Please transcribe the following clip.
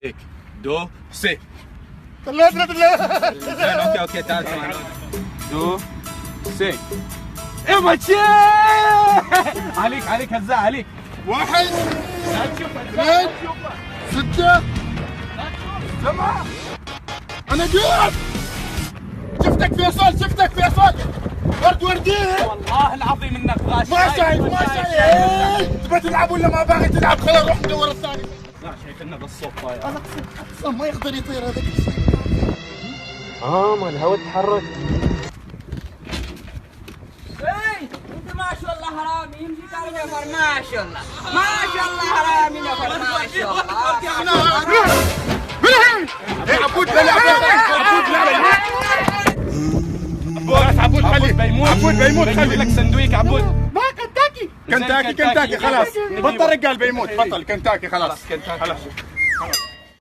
هيك دو سي. طلعت اوكي تعال اسمع. دو سي. ايه ماتشي عليك هزاع عليك. 1 لا تشوف 2 6 7. انا قاعد شفتك فيصل ورد ورديه. والله العظيم انك غاش. ما شايف تبغى تلعب ولا ما باغي تلعب؟ خلاص روح ندور الثاني. لا شايف انه بالصوت طاير. انا اقسم ما يقدر يطير هذاك. ما الهواء تحرك. انت ما شاء الله حرامي يمشي كان نفر ما شاء الله حرامي نفر ما شاء الله. عبود لا عبود خليه عبود بيموت خلي لك صندوق عبود. ما كنتاكي خلاص بطل رجال بيموت بطل كنتاكي خلاص.